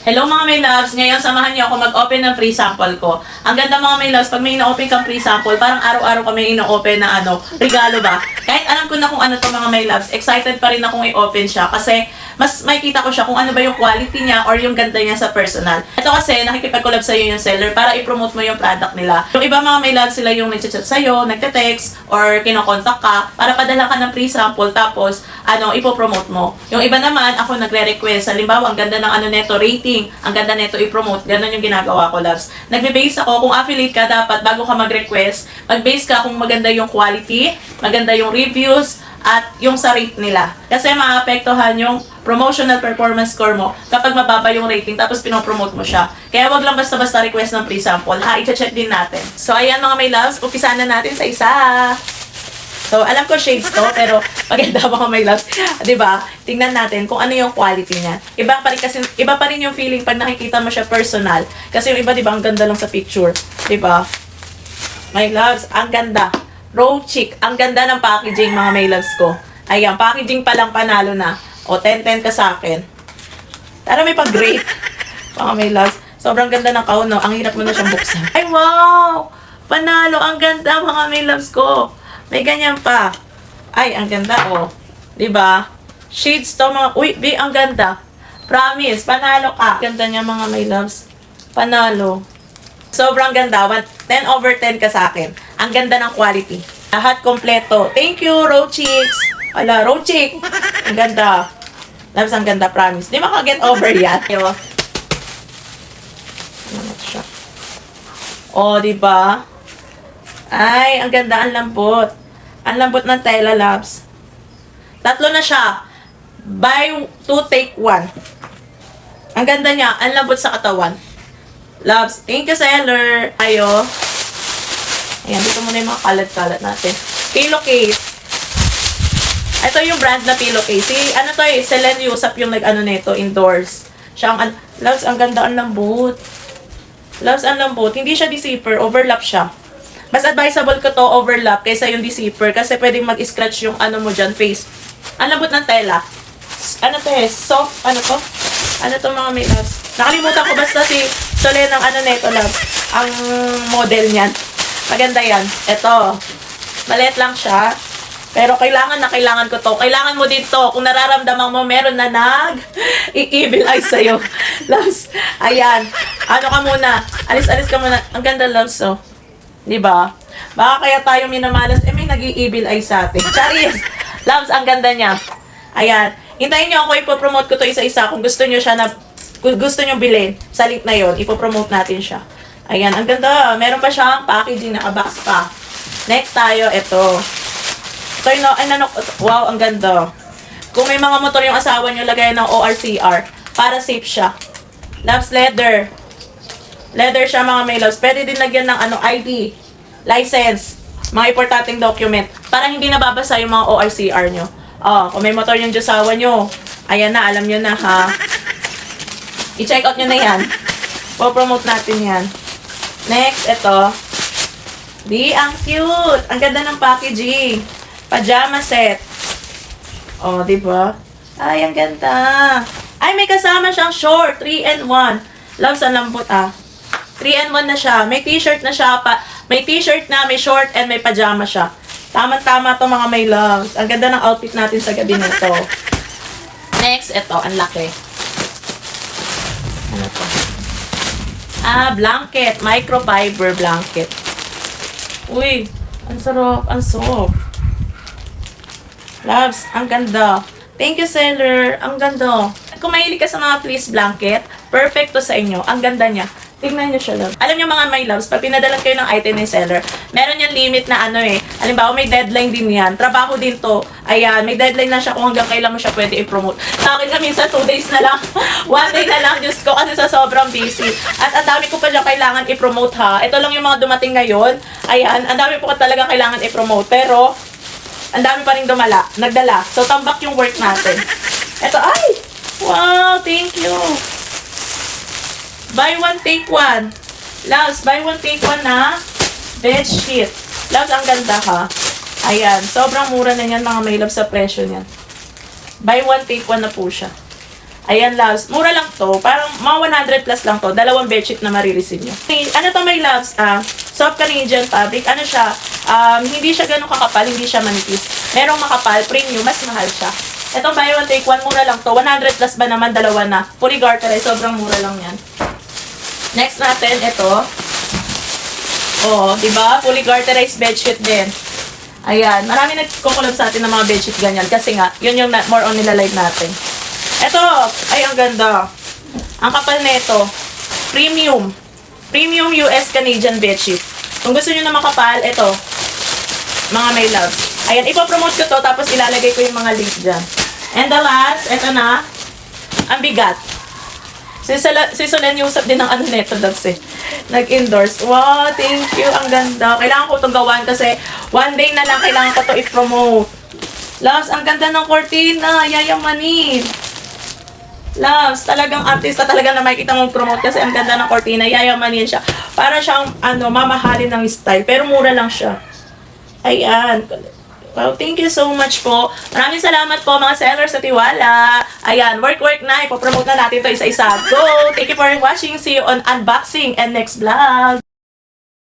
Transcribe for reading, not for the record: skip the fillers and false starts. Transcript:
Hello mga may loves! Ngayon samahan niyo ako mag-open ng free sample ko. Ang ganda mga may loves, pag may ina-open kang free sample, parang araw-araw kami ina-open na regalo ba? Kahit alam ko na kung ano to mga may loves, excited pa rin akong i-open siya kasi mas makikita ko siya kung ano ba yung quality niya or yung ganda niya sa personal. Ito kasi nakikipag-collab sa'yo yung seller para i-promote mo yung product nila. Yung iba mga may loves, sila yung nag-chat sa'yo, nagte-text, or kinokontak ka para padala ka ng free sample tapos ipopromote mo. Yung iba naman, ako nagre-request. Halimbawa, ang ganda ng neto rating, ang ganda neto i-promote. Ganun yung ginagawa ko, loves. Nagbe-base ako, kung affiliate ka, dapat bago ka mag-request, mag-base ka kung maganda yung quality, maganda yung reviews, at yung sa rate nila. Kasi maapektuhan yung promotional performance score mo kapag mababa yung rating tapos pinopromote mo siya. Kaya wag lang basta-basta request ng free sample. I-check din natin. So, ayan mga may loves, umpisahan na natin sa isa. So, alam ko shades to, pero maganda mga may loves. Diba? Tingnan natin kung ano yung quality niya. Iba pa rin yung feeling pag nakikita mo siya personal. Kasi yung iba, diba, ang ganda lang sa picture. Diba? My loves, ang ganda. Raw chick. Ang ganda ng packaging, mga may loves ko. Ayan, packaging pa lang panalo na. O, 10-10 ka sa akin. Tara, may pag-grade. Mga may loves. Sobrang ganda ng kahon, no? Ang hirap mo na siyang buksan. Ay, wow! Panalo! Ang ganda, mga may loves ko. May ganyan pa. Ay, ang ganda, oh. Diba? Shades to, mga... Uy, B, ang ganda. Promise, panalo ka. Ganda niya, mga my loves. Panalo. Sobrang ganda. 10/10 ka sa akin. Ang ganda ng quality. Lahat kompleto. Thank you, Raw Chicks. Ala, Raw Chick. Ang ganda. Loves, ang ganda, promise. Di makaget over yan. Ano siya? Oh, diba? Ay, ang ganda, ang lambot. Ang lambot ng tela, loves. Tatlo na siya. Buy 2, take 1. Ang ganda niya, ang lambot sa katawan. Loves, thank you, seller. Ayo. Ayan, dito muna yung mga kalat-kalat natin. Pillowcase. Ito yung brand na pillowcase. Selen Yusap yung nito, indoors. Siya loves, ang ganda, ang lambot. Loves, ang lambot. Hindi siya deceiver, overlap siya. Mas advisable ko to overlap kaysa yung deceiver kasi pwedeng mag-scratch yung mo dyan, face. Ang lambot ng tela. Soft, Ano to mga may loves? Nakalimutan ko basta si Solen ng neto, love. Ang model niyan. Maganda yan. Ito. Maliit lang siya. Pero kailangan ko to. Kailangan mo din to. Kung nararamdaman mo, meron na i-evil eyes sa'yo. Loves. Ayan. Ka muna. Alis ka muna. Ang ganda, loves, oh. Diba? Baka kaya tayo minamalas, may nag-i-evil eyes sa atin. Charis! Loves, ang ganda niya. Ayan. Hintayin niyo ako, ipopromote ko to isa-isa. Kung gusto niyo gusto niyo bilhin sa link na yon, ipopromote natin siya. Ayan, ang ganda. Meron pa siyang packaging, naka-box pa. Next tayo, ito. Wow, ang ganda. Kung may mga motor yung asawa niyo, lagay ng ORCR para safe siya. Loves, leather. Leather siya, mga may loves. Pwede din lagyan ng ID, license, mga importanteng document para hindi nababasa yung mga ORCR nyo. Kung may motor yung asawa nyo, ayan na, alam nyo na, ha. I-check out nyo na yan. Po-promote natin yan. Next, ito. Ang cute. Ang ganda ng packaging. Pajama set. Diba? Ay, ang ganda. Ay, may kasama siyang short. 3-in-1. Loves, ang lambot, 3-in-1 na siya. May t-shirt na siya. May t-shirt na, may short, and may pajama siya. Tama-tama to mga may loves. Ang ganda ng outfit natin sa gabi nito. Next, ito. Ang laki. Ano to? Blanket. Microfiber blanket. Uy, ang sarap. Ang soft. Loves, ang ganda. Thank you, seller. Ang ganda. Kung mahilig ka sa mga fleece blanket, perfect to sa inyo. Ang ganda niya. Tingnan nyo siya, love. Alam nyo mga my loves, pag pinadalan kayo ng item ni seller, meron yung limit na halimbawa may deadline din yan. Trabaho din to. Ayan, may deadline na siya kung hanggang kailan mo siya pwede i-promote. Sa akin nga minsan 2 days na lang. 1 day na lang, Diyos ko, kasi sa sobrang busy. At ang dami ko pa dyan kailangan i-promote, ha. Ito lang yung mga dumating ngayon. Ayan, ang dami po talaga kailangan i-promote. Pero, ang dami pa rin nagdala. So, tambak yung work natin. Ito, ay! Wow, thank you! Buy 1, take 1. Loves, buy 1, take 1 na bed sheet. Loves, ang ganda, ha. Ayan, sobrang mura na yan mga may loves sa presyo niyan. Buy 1, take 1 na po siya. Ayan, loves. Mura lang to. Parang mga 100 plus lang to. Dalawang bedsheet na marireceive nyo. Ano to, my loves? Soft Canadian fabric. Ano siya? Hindi siya ganun kakapal. Hindi siya manipis. Merong makapal. Premium. Mas mahal siya. Itong buy one take one. Mura lang to. 100 plus ba naman? Dalawa na. Fully garterized. Sobrang mura lang yan. Next natin, ito. Oh, diba? Fully garterized bedsheet din. Ayan. Marami nagkukulab sa atin ng mga bedsheet ganyan. Kasi nga, yun yung more on nilalive natin. Ito, ay ang ganda. Ang kapal nito. Premium. Premium US Canadian bedsheet. Kung gusto niyo na makapal, ito. Mga my loves. Ayan, ipopromote ko to tapos ilalagay ko yung mga link dyan. And the last, ito na. Ang bigat. Si Solen Yusuf din ng ano neto, loves eh. Nag-endorse. Wow, thank you. Ang ganda. Kailangan ko itong gawan kasi one day na lang kailangan ko to i-promote. Loves, ang ganda ng cortina. Yayamanin. Loves, talagang artista talaga na makikita mong promote kasi ang ganda ng cortina, yayamanin siya. Para siyang, mamahalin ng style, pero mura lang siya. Ayan. Wow, thank you so much po. Maraming salamat po mga sellers sa tiwala. Ayan, work na. Ipopromote na natin ito isa-isa. Go! Thank you for watching. See you on unboxing and next vlog.